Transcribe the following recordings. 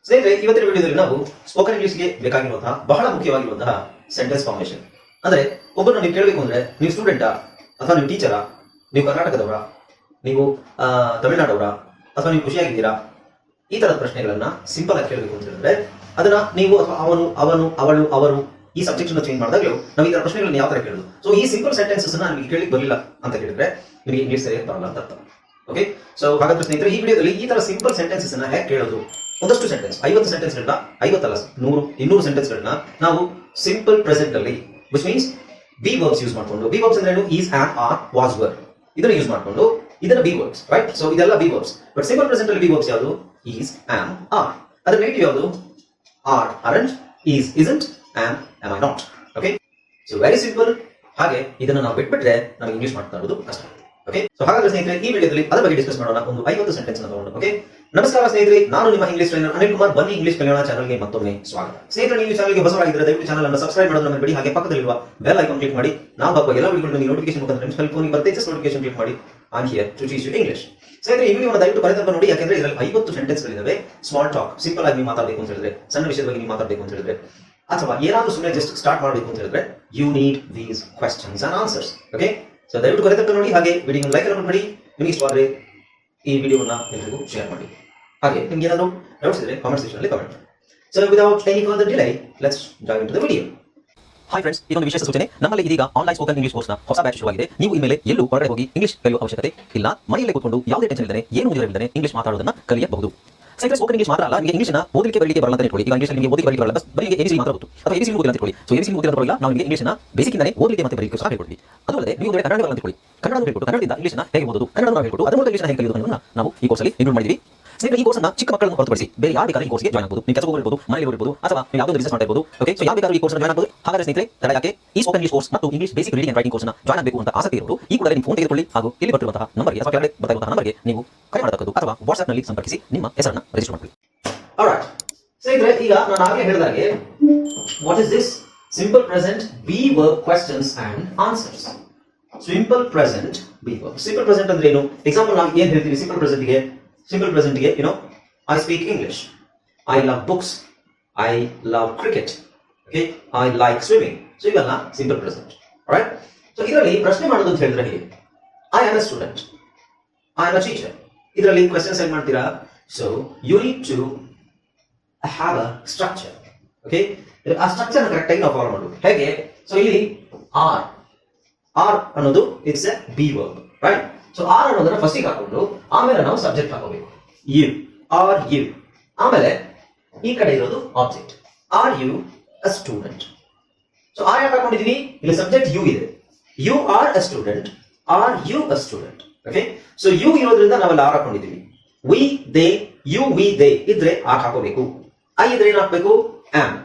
ಸ್ನೇಹಿತರೆ, ಇವತ್ತಿನ ವಿಡಿಯೋದಲ್ಲಿ ನಾವು ಸ್ಪೋಕನ್ ಇಂಗ್ಲಿಷ್ಗೆ ಬೇಕಾಗಿರುವಂತಹ ಬಹಳ ಮುಖ್ಯವಾಗಿರುವಂತಹ ಸೆಂಟೆನ್ಸ್ ಫಾರ್ಮೇಷನ್. ಅಂದ್ರೆ ಒಬ್ಬರನ್ನ ನೀವು ಕೇಳಬೇಕು ಅಂದ್ರೆ, ನೀವು ಸ್ಟೂಡೆಂಟಾ ಅಥವಾ ನೀವು ಟೀಚರಾ, ನೀವು ಕರ್ನಾಟಕದವರ, ನೀವು ತಮಿಳುನಾಡವರ, ಅಥವಾ ನೀವು ಖುಷಿಯಾಗಿದ್ದೀರಾ, ಈ ತರದ ಪ್ರಶ್ನೆಗಳನ್ನ ಸಿಂಪಲ್ ಆಗಿ ಕೇಳಬೇಕು ಅಂತ ಹೇಳಿದ್ರೆ ಅದನ್ನ ನೀವು ಅಥವಾ ಅವನು, ಅವನು, ಅವಳು, ಅವರು ಈ ಸಬ್ಜೆಕ್ಟ್ ಚೇಂಜ್ ಮಾಡಿದಾಗಲೂ ನಾವು ಈ ತರ ಪ್ರಶ್ನೆಗಳನ್ನ ಯಾವ ತರ ಕೇಳೋದು. ಸೊ ಈ ಸಿಂಪಲ್ ಸೆಂಟೆನ್ಸಸ್ ನಿಮಗೆ ಕೇಳಲಿಕ್ಕೆ ಬರಲಿಲ್ಲ ಅಂತ ಹೇಳಿದ್ರೆ ನಿಮಗೆ ಇಂಗ್ಲಿಷ್ ಸರಿಯಾಗಿ ಬರಲ್ಲ ಅಂತ ಅರ್ಥ. ಓಕೆ, ಸೊ ಹಾಗಾದ್ರೆ ಸ್ನೇಹಿತರೆ, ಈ ವಿಡಿಯೋದಲ್ಲಿ ಈ ತರ ಸಿಂಪಲ್ ಸೆಂಟೆನ್ಸಸ್ ಅನ್ನ ಹೇಗೆ ಕೇಳೋದು, ಒಂದಷ್ಟು ಸೆಂಟೆನ್ಸ್ 50 ಸೆಂಟೆನ್ಸ್ಗಳನ್ನ, 50 ಅಲ್ಲ 100, 200 ಸೆಂಟೆನ್ಸ್ಗಳನ್ನ ನಾವು ಸಿಂಪಲ್ ಪ್ರೆಸೆಂಟ್ ಅಲ್ಲಿ, which means be verbs use ಮಾಡ್ಕೊಂಡು, ಬಿ ವರ್ಬ್ಸ್ ಅಂದ್ರೆ is, am, are, was, were, ಇದನ್ನ ಯೂಸ್ ಮಾಡ್ಕೊಂಡು ಇದನ್ನ ಬಿ ವರ್ಬ್ಸ್, ರೈಟ್? ಸೊ ಇದೆಲ್ಲ be verbs. But simple present ಅಲ್ಲಿ ಬಿ ವರ್ಬ್ಸ್ ಯಾವುದು? Is, am, are. ಅದರ ನೆಗೆಟಿವ್ ಯಾವುದು? Are, aren't, is, isn't, am, am I not. Okay, so very simple. ಹಾಗೆ ಇದನ್ನ ನಾವು ಬಿಟ್ಬಿಟ್ರೆ ನಮಗೆ ಇಂಗ್ಲಿಷ್ ಮಾತನಾಡೋದು ಕಷ್ಟ. ಓಕೆ, ಸೊ ಹಾಗಾದ್ರೆ ಸ್ನೇಹಿತರೆ, ಈ ವಿಡಿಯೋದಲ್ಲಿ ಅದರ ಬಗ್ಗೆ ಡಿಸ್ಕಸ್ ಮಾಡೋಣ. ಒಂದು 50 ಸೆಂಟೆನ್ಸ್ ತಗೊಂಡು. ಓಕೆ, ನಮಸ್ಕಾರ ಸ್ನೇಹಿತರೆ, ನಾನು ನಿಮ್ಮ ಇಂಗ್ಲಿಷ್ ಟ್ರೈನರ್ ಅನಿಲ್ ಕುಮಾರ್. ಬನ್ನಿ ಇಂಗ್ಲಿಷ್ ಕಲಿಯೋಣ ಚಾನಲ್ಗೆ ಮತ್ತೊಮ್ಮೆ ಸ್ವಾಗತ. ಸ್ನೇಹಿತರೆ, ನೀವು ಚಾನಲ್ಗೆ ಹೊಸಬರಾಗಿದ್ದರೆ ದಯವಿಟ್ಟು ಚಾನಲ್ ಅನ್ನು ಸಬ್ಸ್ಕ್ರೈಬ್ ಮಾಡೋದನ್ನ ಮರಿಬೇಡಿ. ಹಾಗೆ ಪಕ್ಕದಲ್ಲಿರುವ ಬೆಲ್ ಐಕಾನ್ ಕ್ಲಿಕ್ ಮಾಡಿ. ನಾವು ಹಾಕುವ ಎಲ್ಲ ವಿಡಿಯೋಗಳನ್ನು ನೀವು ನೋಟಿಫಿಕೇಶನ್ ಮುಖಾಂತರ ನಿಮ್ಮ ಫೋನ್ ಬರುತ್ತೆ. ಜಸ್ಟ್ ನೋಟಿಫಿಕೇಶನ್ ಕ್ಲಿಕ್ ಮಾಡಿ. I am here to teach you English. ಸ್ನೇಹಿತರೆ, ಈ ವಿಡಿಯೋನ ದಯವಿಟ್ಟು ಕೊನೆ ತನಕ ನೋಡಿ, ಯಾಕಂದ್ರೆ ಇದರಲ್ಲಿ 50 ಸೆಂಟೆನ್ಸ್ಗಳಿವೆ. ಸ್ಮಾಲ್ ಟಾಕ್, ಸಿಂಪಲ್ ಆಗಿ ನೀವು ಮಾತಾಡಬೇಕು ಅಂತ ಹೇಳಿದ್ರೆ, ಸಣ್ಣ ವಿಷಯದ ಬಗ್ಗೆ ನೀವು ಮಾತಾಡಬೇಕು ಅಂತ ಹೇಳಿದ್ರೆ, ಅಥವಾ ಏನಾದರೂ ಸುಮ್ಮನೆ ಜಸ್ಟ್ ಸ್ಟಾರ್ಟ್ ಮಾಡಬೇಕು ಅಂತ ಹೇಳಿದ್ರೆ, you need these questions and answers. Okay, so ದಯವಿಟ್ಟು ಕೊನೆ ತನಕ ನೋಡಿ. ಹಾಗೆ ವಿಡಿಯೋ ಲೈಕ್ ಮಾಡಿ. ನಿಮಗೆ ಇಷ್ಟವಾದರೆ ಈ ವಿಡಿಯೋನ ಎಲ್ಲರಿಗೂ ಶೇರ್ ಮಾಡಿ. ಹಾಗೆ ನಿಮ್ಗೆ ಏನಾದರೂ ಡೌಟ್ಸ್ ಇದ್ರೆ ಕಾಮೆಂಟ್ ಸೆಕ್ಷನ್ ಅಲ್ಲಿ ಕಾಮೆಂಟ್ ಮಾಡಿ. So without any further delay, let's dive into the video. Hi friends, ಇದೊಂದು ವಿಶೇಷ ಸೂಚನೆ. ನಮ್ಮಲ್ಲಿ ಇದೀಗ ಆನ್ಲೈನ್ ಸ್ಪೋಕನ್ ಇಂಗ್ಲಿಷ್ ಕೋರ್ಸ್ನ ಹೊಸ ಬ್ಯಾಚ್ ಶುರುವಾಗಿದೆ. ನೀವು ಇನ್ಮೇಲೆ ಎಲ್ಲೂ ಹೊರಗಡೆ ಹೋಗಿ ಇಂಗ್ಲಿಷ್ ಕಲಿಯುವ ಅವಶ್ಯಕತೆ ಇಲ್ಲ. ಮನೆಯಲ್ಲೇ ಕೂತ್ಕೊಂಡು ಯಾವುದೇ ಟೆನ್ಷನ್ ಇಲ್ಲದೆ, ಏನು ಮುಗಿದಿರಲಿಲ್ಲದೆ ಇಂಗ್ಲಿಷ್ ಮಾತಾಡೋದನ್ನ ಕಲಿಯಬಹುದು. ಸ್ನೇಹಿತರೆ, ಸ್ಪೋಕನ್ ಇಂಗ್ಲಿಷ್ ಮಾತ್ರ ಅಲ್ಲ, ನಿಮಗೆ ಇಂಗ್ಲಿಷ್ನ ಓದಲಿಕ್ಕೆ ಬರಲಿಕ್ಕೆ ಬರಲ್ಲ ಅಂತ ಇಟ್ಕೊಳ್ಳಿ. ಈಗ ಇಂಗ್ಲಿಷ್ ನಿಮಗೆ ಓದಲಿಕ್ಕೆ ಬರಲ್ಲ, ಬರೀ ಎಬಿಸಿ ಮಾತ್ರ ಗೊತ್ತು, ಅಥವಾ ಎಬಿಸಿ ಓದಿಲ್ಲ ಅಂತ ಇಟ್ಕೊಳ್ಳಿ. ಸೊ ಎಬಿಸಿ ಓದಿಲ್ಲ ಅಂತ ನಾವು ನಿಮಗೆ ಇಂಗ್ಲಿಷ್ನ ಬೇಸಿಕ್ ಇಂದಾನೆ ಓದಲಿಕ್ಕೆ ಮತ್ತೆ ಬರಲಿಕ್ಕೆ ಸಹ ಹೇಳ್ಕೊಡ್ತೀವಿ. ಅದಲ್ಲದೆ ನೀವು ಕನ್ನಡ ಬರಲ್ಲ ಅಂತ ಇಟ್ಕೊಳ್ಳಿ, ಕನ್ನಡ ಹೇಳ್ಕೊಟ್ಟು, ಕನ್ನಡದಿಂದ ಇಂಗ್ಲಿಷ್ನ ಹೇಗೆ ಓದೋದು, ಕನ್ನಡ ನಾವು ಹೇಳ್ಕೊಟ್ಟು, ಅದರ ಮೂಲಕ ಇಂಗ್ಲಿಷ್ನ ಹೇಗೆ ಕಲಿಯೋದು ಅನ್ನೋದನ್ನ ನಾವು ಈ ಕೋರ್ಸಲ್ಲಿ ಇನ್ಕ್ಲೂಡ್ ಮಾಡಿದ್ದೀವಿ. ಸ್ನೇಹಿತರೆ, ಈ ಕೋರ್ಸ್ನ ಚಿಕ್ಕ ಮಕ್ಕಳನ್ನು ಹೊರತುಪಡಿಸಿ ಬೇರೆ ಯಾರು ಬೇಕಾದ್ರೂ ಈ ಕೋರ್ಸ್ಗೆ ಜಾಯ್ನ್ ಆಗಬಹುದು. ನೀವು ಕೆಲಸ ಹೋಗಿರಬಹುದು, ಮನೆಯಲ್ಲಿ ಇರಬಹುದು, ಅಥವಾ ನೀವು ಯಾವುದೋ ಬಿಸಿನೆಸ್ ಮಾಡ್ತಾ ಇರಬಹುದು. ಓಕೆ, ಸೊ ಯಾವ ಬೇಕಾದ್ರೂ ಈ ಕೋರ್ಸ್ನ ಜಾಯ್ನ್ ಆಗಬಹುದು. ಹಾಗಾದ್ರೆ ಸ್ನೇಹಿತರೆ, ತಡ ಯಾಕೆ, ಈ ಸ್ಪೋಕನ್ ಇಂಗ್ಲಿಷ್ ಕೋರ್ಸ್ ಮತ್ತು English basic reading and writing ಕೋರ್ಸ್ನ ಜಾಯ್ನ್ ಆಗಬೇಕು ಅಂತ ಆಸಕ್ತಿ ಇರುವುದು ಈ ಕೂಡಲೇ ನಿಮ್ಮ ಫೋನ್ ತೆಗೆದುಕೊಳ್ಳಿ, ಹಾಗೂ ಇಲ್ಲಿ ಬರುವಂತಹ ನಂಬರ್ಗೆ ಅಥವಾ ಕೆಳಗಡೆ ಬರುವಂತಹ ನಂಬರ್ಗೆ ನೀವು ಕರೆ ಮಾಡಬಹುದು, ಅಥವಾ ವಾಟ್ಸ್ಆಪ್ ನಲ್ಲಿ ಸಂಪರ್ಕಿಸಿ ನಿಮ್ಮ ಹೆಸರನ್ನು ರಿಜಿಸ್ಟರ್ ಮಾಡಿ. ಆಲ್ರೈಟ್ ಸ್ನೇಹಿತರೆ, ಈಗ ನಾನು ಆಗಲೇ ಹೇಳಿದಾಗೆ, what is this simple present be verb questions and answers. Simple present be verb. Simple present ಅಂದ್ರೆ ಏನು? ಎಕ್ಸಾಂಪಲ್ ನಾವು ಏನ್ ಹೇಳ್ತೀವಿ ಸಿಂಪಲ್ ಪ್ರೆಸೆಂಟ್ಗೆ? ಸಿಂಪಲ್ ಪ್ರೆಸೆಂಟ್ಗೆ I speak English. I love books. I love cricket. Okay, I like swimming. So ಇವೆಲ್ಲ simple present. Alright? So ಇದರಲ್ಲಿ ಪ್ರಶ್ನೆ ಮಾಡೋದು ಅಂತ ಹೇಳಿದ್ರೆ ಹೇಗೆ? I am a student. I am a teacher. ಇದರಲ್ಲಿ ಕ್ವೆಶ್ಚನ್ಸ್ ಏನ್ ಮಾಡ್ತೀರಾ? So you need to have a structure. Okay? ಆ ಸ್ಟ್ರಕ್ಚರ್ ಕರೆಕ್ಟ್ ಆಗಿ ನಾವು ಫಾಲೋ ಮಾಡಬೇಕು. ಹೇಗೆ? ಸೊ ಇಲ್ಲಿ R ಅನ್ನೋದು it's A B verb, right? So R ಅನ್ನೋದನ್ನ ಫಸ್ಟ್ ಗೆ ಹಾಕೊಂಡು ಆಮೇಲೆ ನಾವು ಸಬ್ಜೆಕ್ಟ್ ಹಾಕೋಬೇಕು. You. Are you? ಆಮೇಲೆ ಈ ಕಡೆ ಇರೋದು object. Are you a student? So are ಯಾಕೆ ಹಾಕೊಂಡಿದೀನಿ? ಇಲ್ಲಿ ಸಬ್ಜೆಕ್ಟ್ ಯು ಇದೆ. You are a student. Are you a student? Okay, so you ಇರೋದ್ರಿಂದ ನಾವೆಲ್ಲ ಆರ್ ಹಾಕೊಂಡಿದೀವಿ. We, they, you, we, they ಇದ್ರೆ ಆರ್ ಹಾಕೋಬೇಕು. ಐ ಇದ್ರೆ ಏನ್ ಹಾಕ್ಬೇಕು? ಆಮ್.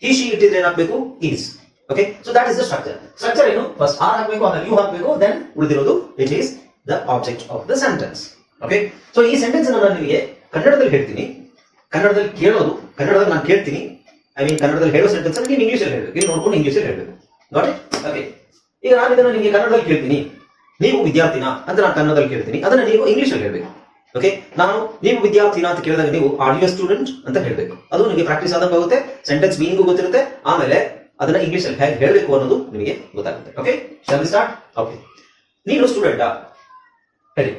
ಹಿ, ಶಿ ಇಟ್ಟಿದ್ರೆ ಏನ್ ಹಾಕ್ಬೇಕು? Is. Okay, so that is the structure. Structure ಏನು? ಫಸ್ಟ್ ಆರ್ ಹಾಕಬೇಕು, ಆಮೇಲೆ ಯು ಹಾಕಬೇಕು, ದೆನ್ ಉಳಿದಿರೋದು it is the object of the sentence. Okay, so ಈ ಸೆಂಟೆನ್ಸ್ ನಾನು ನಿಮಗೆ ಕನ್ನಡದಲ್ಲಿ ಹೇಳ್ತೀನಿ, ಕನ್ನಡದಲ್ಲಿ ಕೇಳೋದು, ಕನ್ನಡದಲ್ಲಿ ನಾನು ಕೇಳ್ತೀನಿ. ಕನ್ನಡದಲ್ಲಿ ಹೇಳೋ ಸೆಂಟೆನ್ಸ್ ನೀವು ಇಂಗ್ಲಿಷಲ್ಲಿ ಹೇಳಬೇಕು, ಇಲ್ಲಿ ನೋಡ್ಕೊಂಡು ಇಂಗ್ಲಿಷಲ್ಲಿ ಹೇಳಬೇಕು. Got it? ಓಕೆ, ಈಗ ನಾನು ಇದನ್ನ ನಿಮಗೆ ಕನ್ನಡದಲ್ಲಿ ಕೇಳ್ತೀನಿ, ನೀವು ವಿದ್ಯಾರ್ಥಿನ ಅಂತ ನಾನು ಕನ್ನಡದಲ್ಲಿ ಕೇಳ್ತೀನಿ, ಅದನ್ನ ನೀವು ಇಂಗ್ಲಿಷಲ್ಲಿ ಹೇಳಬೇಕು. ಓಕೆ, ನೀವು ವಿದ್ಯಾರ್ಥಿನ ಅಂತ ಕೇಳಿದಾಗ ನೀವು ಆರ್ ಯು ಸ್ಟೂಡೆಂಟ್ ಅಂತ ಹೇಳಬೇಕು. ಅದು ನಿಮಗೆ ಪ್ರಾಕ್ಟೀಸ್ ಆದಂಗೆ ಆಗುತ್ತೆ, ಸೆಂಟೆನ್ಸ್ ಮೀನಿಂಗು ಗೊತ್ತಿರುತ್ತೆ, ಆಮೇಲೆ ಅದನ್ನ ಇಂಗ್ಲಿಷಲ್ಲಿ ಹೇಗೆ ಹೇಳಬೇಕು ಅನ್ನೋದು ನಿಮಗೆ ಗೊತ್ತಾಗುತ್ತೆ. Okay, shall we start? Okay, ನೀನು ಸ್ಟೂಡೆಂಟಾ? ಹೇಳಿ.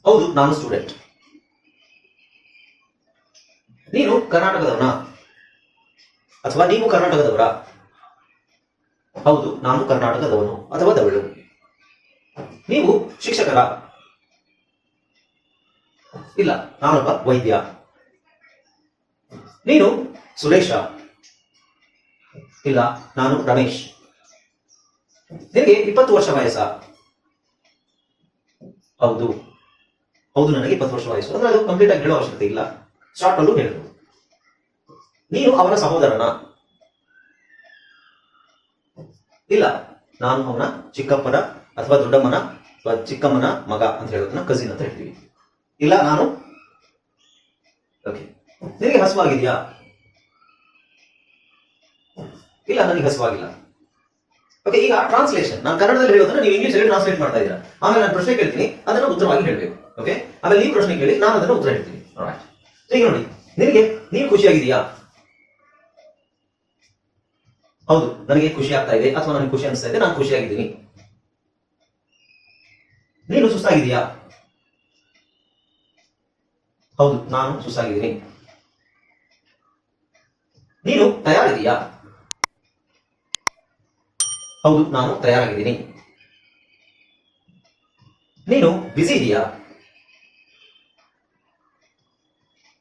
ಹೌದು, ನಾನು ಸ್ಟೂಡೆಂಟ್. ನೀನು ಕರ್ನಾಟಕದವನ ಅಥವಾ ನೀವು ಕರ್ನಾಟಕದವರ? ಹೌದು, ನಾನು ಕರ್ನಾಟಕದವನು ಅಥವಾ ದವಳು. ನೀವು ಶಿಕ್ಷಕರ? ಇಲ್ಲ, ನಾನೊಬ್ಬ ವೈದ್ಯ. ನೀನು ಸುರೇಶ? ಇಲ್ಲ, ನಾನು ರಮೇಶ್. ನಿನಗೆ 20 ವರ್ಷ ವಯಸ್ಸಾ? ಹೌದು, ನನಗೆ 20 ವರ್ಷ ವಯಸ್ಸು. ಅಂದ್ರೆ ಅದು ಕಂಪ್ಲೀಟ್ ಆಗಿ ಹೇಳೋ ಅವಶ್ಯಕತೆ ಇಲ್ಲ, ಶಾರ್ಟ್ ಅಲ್ಲೂ ಹೇಳಬಹುದು. ನೀನು ಅವನ ಸಹೋದರನ? ಇಲ್ಲ, ನಾನು ಅವನ ಚಿಕ್ಕಪ್ಪನ ಅಥವಾ ದೊಡ್ಡಮ್ಮನ ಅಥವಾ ಚಿಕ್ಕಮ್ಮನ ಮಗ ಅಂತ ಹೇಳೋದನ್ನ ಕಸಿನ್ ಅಂತ ಹೇಳ್ತೀವಿ. ಇಲ್ಲ, ನಾನು. ಓಕೆ, ನಿನಗೆ ಹಸುವಾಗಿದೆಯಾ? ಇಲ್ಲ, ನನಗೆ ಹಸುವಾಗಿಲ್ಲ. ಓಕೆ, ಈಗ ಟ್ರಾನ್ಸ್ಲೇಷನ್. ನಾನು ಕನ್ನಡದಲ್ಲಿ ಹೇಳೋದನ್ನ ನೀವು ಇಂಗ್ಲಿಷ್ ಅಲ್ಲಿ ಟ್ರಾನ್ಸ್ಲೇಟ್ ಮಾಡ್ತಾ ಇದ್ದೀರಾ. ಆಮೇಲೆ ನಾನು ಪ್ರಶ್ನೆ ಕೇಳ್ತೀನಿ, ಅದನ್ನ ಉತ್ತರವಾಗಿ ಹೇಳಬೇಕು. ಓಕೆ, ಆಮೇಲೆ ನೀವು ಪ್ರಶ್ನೆ ಕೇಳಿ, ನಾನು ಅದನ್ನ ಉತ್ತರ ಹೇಳ್ತೀನಿ. ರೈಟ್? ಈಗ ನೋಡಿ, ನೀನು ಖುಷಿಯಾಗಿದೆಯಾ? ಹೌದು, ನನಗೆ ಖುಷಿ ಆಗ್ತಾ ಇದೆ, ಅಥವಾ ನನಗೆ ಖುಷಿ ಅನಿಸ್ತಾ ಇದೆ, ನಾನು ಖುಷಿಯಾಗಿದ್ದೀನಿ. ನೀನು ಸುಸ್ತಾಗಿದೆಯಾ? ಹೌದು, ನಾನು ಸುಸ್ತಾಗಿದ್ದೀನಿ. ನೀನು ತಯಾರಿದೆಯಾ? ಹೌದು, ನಾನು ತಯಾರಾಗಿದ್ದೀನಿ. ನೀನು ಬ್ಯುಸಿ ಇದೆಯಾ?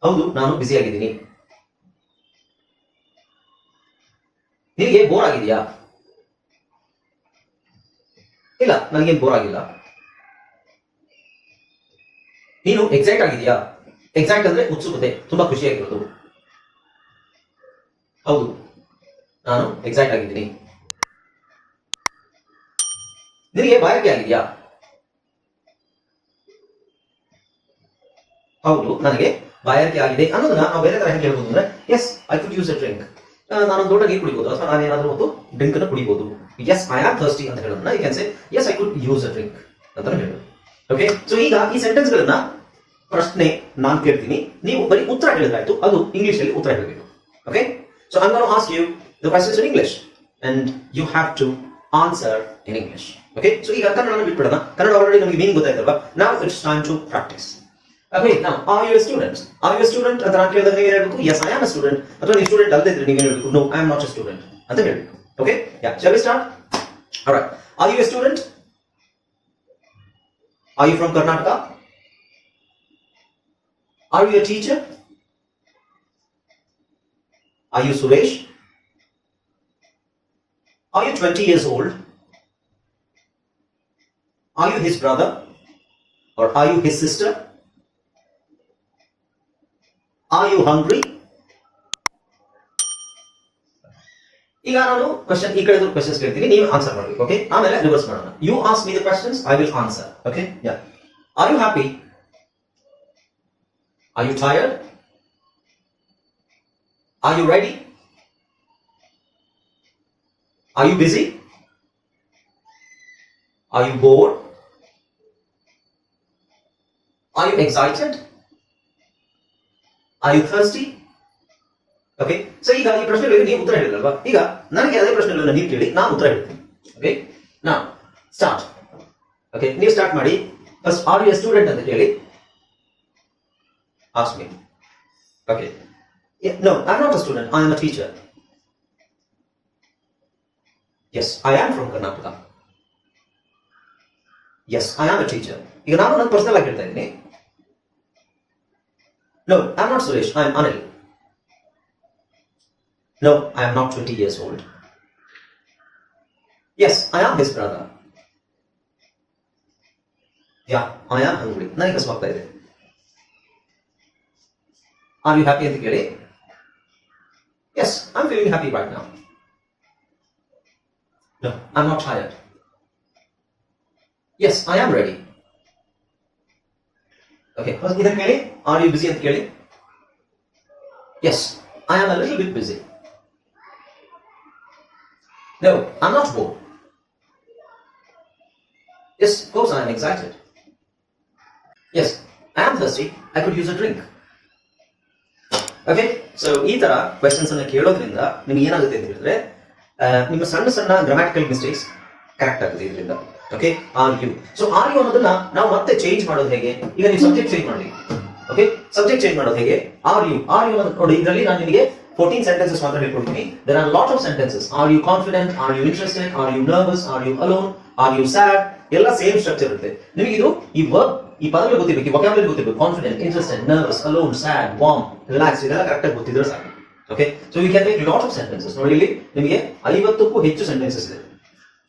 ಹೌದು, ನಾನು ಬ್ಯುಸಿಯಾಗಿದ್ದೀನಿ. ನಿನಗೆ ಬೋರ್ ಆಗಿದೆಯಾ? ಇಲ್ಲ, ನನಗೇನು ಬೋರ್ ಆಗಿಲ್ಲ. ನೀನು ಎಕ್ಸೈಟ್ ಆಗಿದೆಯಾ? ಎಕ್ಸೈಟ್ ಅಂದ್ರೆ ಉತ್ಸುಕತೆ, ತುಂಬಾ ಖುಷಿಯಾಗಿರೋದು. ಹೌದು, ನಾನು ಎಕ್ಸೈಟ್ ಆಗಿದ್ದೀನಿ. ನಿನಗೆ ಬಾಯಾರಿಕೆ ಆಗಿದೆಯಾ? ಹೌದು, ನನಗೆ ಬಾಯಾರಿಕೆ ಆಗಿದೆ ಅನ್ನೋದನ್ನ ನಾವು ಬೇರೆ ತರ ಹೆಂಗೆ ಹೇಳ್ಬೋದು ಅಂದ್ರೆ, yes I could use a drink. ನಾನೊಂದು ಲೋಟ ನೀರು ಕುಡಿಬಹುದು, ಅಥವಾ ನಾನೇನಾದ್ರೂ ಒಂದು ಡ್ರಿಂಕ್ ಅನ್ನು ಕುಡಿಬಹುದು. ಎಸ್ ಐ ಆಮ್ ಥರ್ಸ್ಟಿ ಅಂತ ಹೇಳೋದನ್ನ you can say yes I could use a drink ಅಂತ ಹೇಳೋದು. ಓಕೆ, ಸೊ ಈಗ ಈ ಸೆಂಟೆನ್ಸ್ ಗಳನ್ನ ಪ್ರಶ್ನೆ ನಾನು ಕೇಳ್ತೀನಿ, ನೀವು ಬರೀ ಉತ್ತರ ಹೇಳಿದ್ರಾಯ್ತು, ಅದು ಇಂಗ್ಲಿಷ್ ಅಲ್ಲಿ ಉತ್ತರ ಹೇಳಬೇಕು. Okay, so I am gonna ask you the questions in English and you have to answer in English. Okay, so ಈಗ ಕನ್ನಡನ ಬಿಟ್ಬಿಡೋಣ. ಕನ್ನಡ ಆಲ್ರೆಡಿ ನಮಗೆ ಮೀನಿಂಗ್ ಗೊತ್ತಾಯ್ತಲ್ವಾ? Now it's time to practise. Okay, now, are you a student? Are you a student? ಅಂತ ನಾನು ಕೇಳಿದಾಗ ನೀವು ಹೇಳಬೇಕು yes I am a student. ಅಥವಾ ನೀವು ಸ್ಟೂಡೆಂಟ್ ಅಲ್ಲದೆ ಇದ್ರೆ ನೀವು ಹೇಳಬೇಕು no I am not a student ಅಂತ ಹೇಳಬೇಕು. Okay, yeah, shall we start? All right, are you a student? Are you from Karnataka? Are you a teacher? Are you Suresh? Are you 20 years old? Are you his brother? Or are you his sister? Are you hungry? ಈಗ ನಾನು question ಈ ಕಡೆ questions ಕೇಳ್ತೀನಿ, ನೀವು answer ಮಾಡಬೇಕು. Okay, ಆಮೇಲೆ reverse ಮಾಡೋಣ. You ask me the questions, I will answer. Okay, yeah. Are you happy? Are you tired? Are you ready? Are you busy? Are you bored? Are you excited? Are you thirsty? Okay, so ಈಗ ಈ ಪ್ರಶ್ನೆಗಳಿಗೆ ನೀವು ಉತ್ತರ ಹೇಳಿದ್ರಲ್ವಾ? ಈಗ ನನಗೆ ಅದೇ ಪ್ರಶ್ನೆಗಳನ್ನ ನೀವು ಕೇಳಿ, ನಾನು ಉತ್ತರ ಹೇಳ್ತೀನಿ. ಓಕೆ, ನಾ ಸ್ಟಾರ್ಟ್. ಓಕೆ, ನೀವು ಸ್ಟಾರ್ಟ್ ಮಾಡಿ. First are you a student ಅಂತ ಕೇಳಿ, ask me. Okay, no I am not a student, I am a teacher. Yes I am from Karnataka. Yes I am a teacher. ಈಗ ನಾನು ನನ್ನ personal ಆಗಿ ಹೇಳ್ತಾ ಇದ್ದೀನಿ. No, I am not Suresh, I am Anil. No, I am not 20 years old. Yes, I am his brother. Yeah, I am hungry. ನನಗೆ ಹಸಿವಾಗ್ತಾ ಇದೆ. Are you happy ಅಂತ ಕೇಳಿ. Yes, I am feeling happy right now. No, I am not tired. Yes, I am ready. Okay, first ಇದನ್ನ ಕೇಳಿ, are you busy ಅಂತ ಕೇಳಿ. Yes, I am a little bit busy. No, I'm not bored. Yes, of course I am excited. Yes, I am thirsty, I could use a drink. Okay, so ಈ ತರ questions ಅನ್ನ ಕೇಳೋದ್ರಿಂದ ನಿಮ್ಗೆ ಏನಾಗುತ್ತೆ ಅಂತ ಹೇಳಿದ್ರೆ, ನಿಮ್ಮ ಸಣ್ಣ ಸಣ್ಣ ಗ್ರಾಮ್ಯಾಟಿಕಲ್ ಮಿಸ್ಟೇಕ್ಸ್ ಕರೆಕ್ಟ್ ಆಗುತ್ತೆ ಇದರಿಂದ. Okay, are you. So are you ಅನ್ನೋದನ್ನ ನಾವು ಮತ್ತೆ ಚೇಂಜ್ ಮಾಡೋದು ಹೇಗೆ? ಈಗ ನೀವು ಸಬ್ಜೆಕ್ಟ್ ಚೇಂಜ್ ಮಾಡಿ. ಓಕೆ, ಸಬ್ಜೆಕ್ಟ್ ಚೇಂಜ್ ಮಾಡೋದು ಹೇಗೆ? ಆರ್ ಯು ನೋಡಿ, ಇದರಲ್ಲಿ ನಾನು ನಿಮಗೆ 14 ಸೆಂಟೆನ್ಸಸ್ ಮಾತ್ರ ಹೇಳ್ಕೊಡ್ತೀನಿ. There are lot of sentences. Are you confident? Are you interested? Are you nervous? Are you alone? Are you sad? ಎಲ್ಲ ಸೇಮ್ ಸ್ಟ್ರಕ್ಚರ್ ಇರುತ್ತೆ. ನಿಮಗೆ ಇದು ಈ ವರ್ಬ್, ಈ ಪದಗಳು ಗೊತ್ತಿರಬೇಕು, ಈ ವೊಕ್ಯಾಬ್ಯುಲರಿ ಗೊತ್ತಿರಬೇಕು. Confident, interested, nervous, alone, sad, warm, relax, ಇದೆಲ್ಲ ಕರೆಕ್ಟ್ ಆಗಿ ಗೊತ್ತಿದ್ರೆ ಸಾಕು. Okay, so you can make lot of sentences. ನೋಡಿ, ಇಲ್ಲಿ ನಿಮಗೆ 50ಕ್ಕೂ ಹೆಚ್ಚು ಸೆಂಟೆನ್ಸಸ್ ಇದೆ.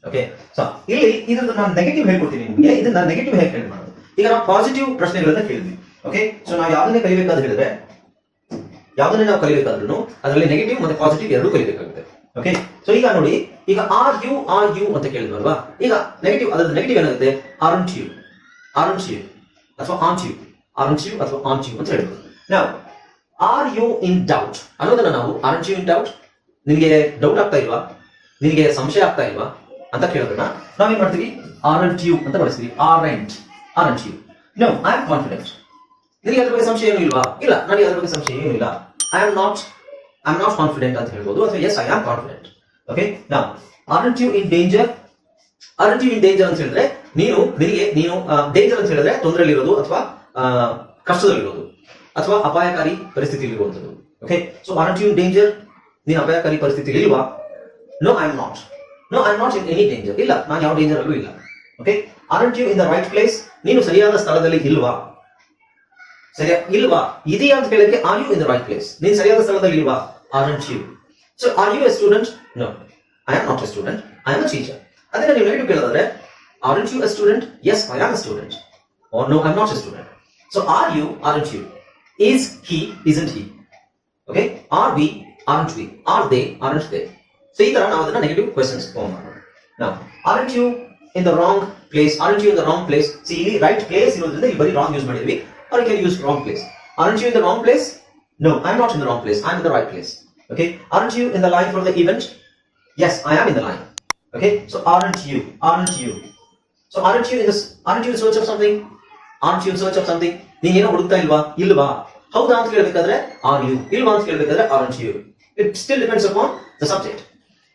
ಓಕೆ, ಸೊ ಇಲ್ಲಿ ಇದ್ರದ್ದು ನಾನು ನೆಗೆಟಿವ್ ಹೇಳ್ಕೊಡ್ತೀನಿ ನಿಮಗೆ. ಇದನ್ನ ನೆಗೆಟಿವ್ ಹೇಗೆ ಹೇಳಿ ಮಾಡೋದು? ಈಗ ನಾವು ಪಾಸಿಟಿವ್ ಪ್ರಶ್ನೆಗಳನ್ನ ಕೇಳಿದ್ವಿ. ಓಕೆ, ಸೊ ನಾವು ಯಾವ್ದನ್ನೇ ಕಲಿಬೇಕಾದ್ರೆ ಹೇಳಿದ್ರೆ, ಯಾವ್ದನ್ನೇ ನಾವು ಕಲಿಬೇಕಾದ್ರೂ ಅದರಲ್ಲಿ ನೆಗೆಟಿವ್ ಮತ್ತೆ ಪಾಸಿಟಿವ್ ಎರಡೂ ಕಲಿಬೇಕಾಗುತ್ತೆ. ಓಕೆ, ಸೊ ಈಗ ನೋಡಿ, ಈಗ ಆರ್ ಯು ಅಂತ ಕೇಳಿದ್ವಲ್ವಾ? ಈಗ ನೆಗೆಟಿವ್, ಅದ್ರ ನೆಗೆಟಿವ್ ಏನಾಗುತ್ತೆ? ಆರಂಟ್ ಯು ಅಥವಾ ಆಂಟ್ ಯು ಅಥವಾ ಆಂಟ್ ಯು ಅಂತ ಹೇಳ್ಬೋದು. ನಾವು ಆರ್ ಯು ಇನ್ ಡೌಟ್ ಅನ್ನೋದನ್ನ ನಾವು ಆರಂಟ್ ಯು ಇನ್ ಡೌಟ್, ನಿನಗೆ ಡೌಟ್ ಆಗ್ತಾ ಇಲ್ವಾ, ನಿನಗೆ ಸಂಶಯ ಆಗ್ತಾ ಇಲ್ವಾ ಅಂತ ಕೇಳೋದನ್ನ ನಾವೇನ್ ಮಾಡ್ತೀವಿ? ಆರಂಟ್ ಯು ಅಂತ ಬಳಸ್ತೀವಿ. Aren't you. No, I am confident. ನಿನಗೆ ಅದ್ರ ಬಗ್ಗೆ ಸಂಶಯ ಏನೂ ಇಲ್ವಾ? ಇಲ್ಲ, ನನಗೆ ಅದ್ರ ಬಗ್ಗೆ ಸಂಶಯ ಏನೂ ಇಲ್ಲ. ಐ ಆಮ್ ನಾಟ್ ಕಾನ್ಫಿಡೆಂಟ್ ಅಂತ ಹೇಳ್ಬೋದು, ಅಥವಾ yes I am confident. Okay, now aren't you in danger? Aren't you in danger ಅಂತ ಹೇಳಿದ್ರೆ ನೀನು ಡೇಂಜರ್ ಅಂತ ಹೇಳಿದ್ರೆ ತೊಂದರೆಯಲ್ಲಿರೋದು ಅಥವಾ ಕಷ್ಟದಲ್ಲಿರೋದು ಅಥವಾ ಅಪಾಯಕಾರಿ ಪರಿಸ್ಥಿತಿಯಲ್ಲಿರುವಂಥದ್ದು. Okay, so aren't you in danger? ನೀನು ಅಪಾಯಕಾರಿ ಪರಿಸ್ಥಿತಿಯಲ್ಲಿ ಇಲ್ವಾ? No I am not in any danger. ಇಲ್ಲ, ನಾನು ಯಾವ ಡೇಂಜರ್ ಅಲ್ಲೂ ಇಲ್ಲ. Okay, aren't you in the right place? ನೀನು ಸರಿಯಾದ ಸ್ಥಳದಲ್ಲಿ ಇಲ್ವಾ? ಇಲ್ವಾ ಇದೆಯಾ ಅಂತ ಕೇಳಕ್ಕೆ are you in the right place? ನೀನು ಸರಿಯಾದ ಸ್ಥಳದಲ್ಲಿ ಇಲ್ವಾ? Aren't you. So are you a student? No, I am not a student, I am a teacher. ಅದನ್ನ ನೀವು ನೆಗೆಟಿವ್ ಕೇಳಿದ್ರೆ aren't you a student? Yes, I am a student. Or no, I am not a student. So are you, aren't you. Is he, isn't he? Okay, are we, aren't we? Are they, aren't they? So ಈ ತರ ನಾವು ಅದನ್ನ negative questions form ಮಾಡೋಣ. Now, aren't you in the wrong place? Aren't you in the wrong place? See, ಇಲ್ಲಿ right place ಇರೋದ್ರಿಂದ ಇಲ್ಲಿ ಬರೀ wrong use ಮಾಡಿದ್ವಿ. Or you can use wrong place. Aren't you in the wrong place? No, I'm not in the wrong place. I'm in the right place. Okay, aren't you in the line for the event? Yes, I am in the line. Okay, so aren't you? So aren't you in search of something? Aren't you in search of something? ನೀನ್ ಏನೋ ಹುಡುಕ್ತಾ ಇಲ್ವಾ? ಹೌದಾ ಅಂತ ಕೇಳಬೇಕಾದ್ರೆ R you, ಇಲ್ವಾ ಅಂತ ಕೇಳಬೇಕಾದ್ರೆ aren't you. It still depends upon the subject.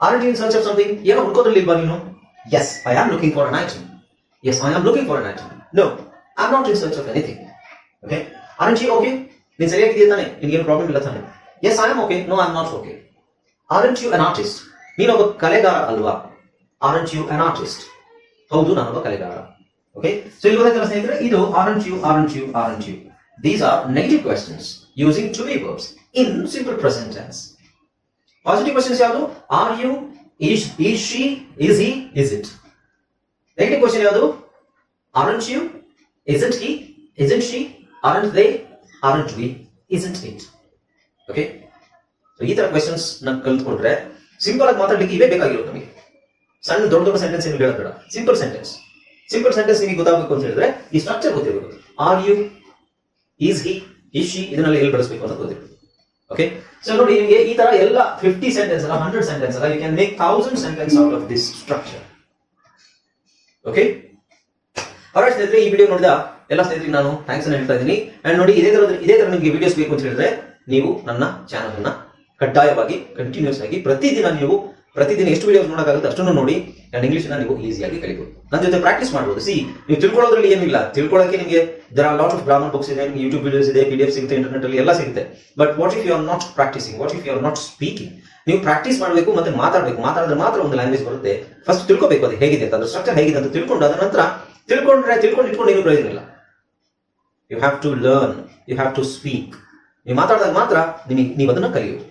Aren't you in search of something? ಏನೋ ಹುಡುಕೋದ್ರಲ್ಲಿ ಇಲ್ವಾ ನೀನು? Yes, I am looking for an item. Yes, I am looking for an item. No, I am not in search of anything. Okay, aren't you okay? ನೀನ್ ಸರಿಯಾಗಿದೆಯಾ ತಾನೆ? ನಿನ್ಗೇನು problem ಇಲ್ಲ ತಾನೆ? Yes, I am okay. No, I am not okay. Aren't you an artist? ನೀನೊಬ್ಬ ಕಲೆಗಾರ ಅಲ್ವಾ? Aren't you an artist? ಹೌದು, ನಾನೊಬ್ಬ ಕಲೆಗಾರ. ಓಕೆ, ಸೊ ಇಲ್ಲಿ ಗೊತ್ತಾಯ್ತಲ್ಲ ಸ್ನೇಹಿತರೆ, ಇದು aren't you. These are negative questions using to be verbs in simple present tense. Positive questions ಯಾವುದು? Are you, is she, is he, is it. Negative question ಯಾವುದು? Aren't you, isn't he, isn't she, aren't they, aren't we, isn't it. Okay, so ಈ ತರ questions ನಾನು ಕಲ್ತ್ಕೊಂಡ್ರೆ simple ಆಗಿ ಮಾತಾಡ್ಲಿಕ್ಕೆ ಇವೇ ಬೇಕಾಗಿರೋದು ನಮಗೆ. ಸಣ್ಣ ದೊಡ್ಡ ಸೆಂಟೆನ್ಸ್ ಏನು ಹೇಳಬೇಡ. ಸಿಂಪಲ್ ಸೆಂಟೆನ್ಸ್ ನಿಮಗೆ ಗೊತ್ತಾಗಬೇಕು ಅಂತ ಹೇಳಿದ್ರೆ ಈ ಸ್ಟ್ರಕ್ಚರ್ ಗೊತ್ತಿರಬೇಕು. Are you, is he, is she, ಇದನ್ನೆಲ್ಲ ಎಲ್ಲಿ ಬಳಸಬೇಕು ಅಂತ ಗೊತ್ತಿರಬೇಕು. ಓಕೆ, ಸೊ ನೋಡಿ, ನಿಮಗೆ ಈ ತರ ಎಲ್ಲ 50 ಸೆಂಟೆನ್ಸ್ ಅಲ್ಲ, 100 ಸೆಂಟೆನ್ಸ್ ಅಲ್ಲ, you can make 1000 sentence out of this structure. Okay, alright ಸ್ನೇಹಿತರೆ, ಈ ವಿಡಿಯೋ ನೋಡಿದ ಎಲ್ಲ ಸ್ನೇಹಿತರಿಗೆ ನಾನು ಥ್ಯಾಂಕ್ಸ್ ಅನ್ನು ಹೇಳ್ತಾ ಇದ್ದೀನಿ. ಅಂಡ್ ನೋಡಿ, ಇದೇ ತರ ನಿಮಗೆ ವಿಡಿಯೋಸ್ ಬೇಕು ಅಂತ ಹೇಳಿದ್ರೆ ನೀವು ನನ್ನ ಚಾನಲ್ ಅನ್ನ ಕಡ್ಡಾಯವಾಗಿ ಕಂಟಿನ್ಯೂಸ್ ಆಗಿ ಪ್ರತಿದಿನ ಎಷ್ಟು ವಿಡಿಯೋಸ್ ನೋಡೋಕ್ಕಾಗುತ್ತೆ ಅಷ್ಟನ್ನು ನೋಡಿ ಅಂಡ್ ಇಂಗ್ಲಿಷ್ ನೀವು ಈಸಿಯಾಗಿ ಕಲಿಬಹುದು. ನನ್ನ ಜೊತೆ ಪ್ರಾಕ್ಟೀಸ್ ಮಾಡಬಹುದು. ನೀವು ತಿಳ್ಕೊಳ್ಳೋದ್ರಲ್ಲಿ ಏನೂ ಇಲ್ಲ. ತಿಳ್ಕೊಳ್ಳೋಕೆ ನಿಮಗೆ there are lot of grammar books ಇದೆ, ನಿಮಗೆ ಯೂಟ್ಯೂಬ್ ವಿಡಿಯೋಸ್ ಇದೆ, PDF ಸಿಗುತ್ತೆ, ಇಂಟರ್ನೆಟ್ ಅಲ್ಲಿ ಎಲ್ಲ ಸಿಗುತ್ತೆ. But what if you are not practising, what if you are not speaking? ನೀವು ಪ್ರಾಕ್ಟೀಸ್ ಮಾಡಬೇಕು ಮತ್ತೆ ಮಾತಾಡಿದ್ರೆ ಮಾತ್ರ ಒಂದು ಲ್ಯಾಂಗ್ವೇಜ್ ಬರುತ್ತೆ. ಫಸ್ಟ್ ತಿಳ್ಕೋಬೇಕು ಅದು ಹೇಗಿದೆ ಅಂತ, ಅದ್ರ ಸ್ಟ್ರಕ್ಚರ್ ಹೇಗಿದೆ ಅಂತ ತಿಳ್ಕೊಂಡು ಅದರ ನಂತರ ತಿಳ್ಕೊಂಡು ಏನು ಪ್ರಯೋಜನ ಇಲ್ಲ. You have to learn, you have to speak. ನೀವು ಮಾತಾಡಿದಾಗ ಮಾತ್ರ ನೀವು ಅದನ್ನ ಕಲಿಯೋದು.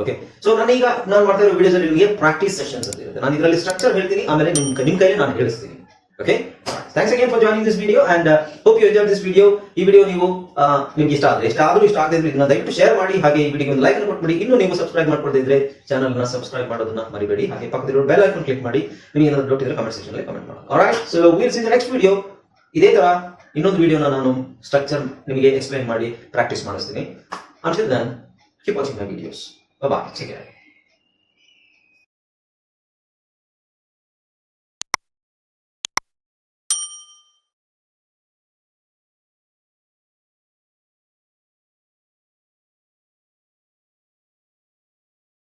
ಓಕೆ, ಸೊ ನಾನು ಮಾಡ್ತಾ ಇರೋ ವಿಡಿಯೋಸ್ ಅಲ್ಲಿ ನಿಮಗೆ ಪ್ರಾಕ್ಟೀಸ್ ಸೆಷನ್ಸ್ ಅಂತ ಇರುತ್ತೆ. ನಾನು ಇದರಲ್ಲಿ ಸ್ಟ್ರಕ್ಚರ್ ಹೇಳ್ತೀನಿ, ಆಮೇಲೆ ನಿಮ್ಮ ಕೈಲಿ ನಾನು ಹೇಳಿಸ್ತೀನಿ. Okay, thanks again for joining this video and hope you enjoy this video. ಈ ವಿಡಿಯೋ ನಿಮ್ಗೆ ಇಷ್ಟ ಆಗದೆ ಇದ್ರೆ ಇದನ್ನ ದಯವಿಟ್ಟು ಶೇರ್ ಮಾಡಿ. ಹಾಗೆ ಈ ವಿಡಿಯೋಗೆ ಒಂದು ಲೈಕ್ ಅನ್ನು ಕೊಟ್ಬಿಡಿ. ಇನ್ನು ನೀವು ಸಬ್ಸ್ಕ್ರೈಬ್ ಮಾಡ್ಕೊಳ್ತಾ ಇದ್ರೆ ಚಾನಲ್ ನ ಸಬ್ಸ್ಕ್ರೈಬ್ ಮಾಡೋದನ್ನ ಮರಿಬೇಡಿ. ಹಾಗೆ ಪಕ್ಕದಲ್ಲಿರೋ ಬೆಲ್ ಐಕಾನ್ ಕ್ಲಿಕ್ ಮಾಡಿ. ನಿಮಗೆ ಏನಾದರೂ ಡೌಟ್ ಇದ್ರೆ ಕಮೆಂಟ್ ಸೆಕ್ಷನ್ ಅಲ್ಲಿ ಕಮೆಂಟ್ ಮಾಡಿ. All right, so will see in the next video. ಇದೇ ತರ ಇನ್ನೊಂದು ವಿಡಿಯೋನ ನಾನು ಸ್ಟ್ರಕ್ಚರ್ ನಿಮಗೆ ಎಕ್ಸ್ಪ್ಲೈನ್ ಮಾಡಿ ಪ್ರಾಕ್ಟೀಸ್ ಮಾಡಿಸ್ತೀನಿ. Until then, keep watching my videos. Bye bye. Take care.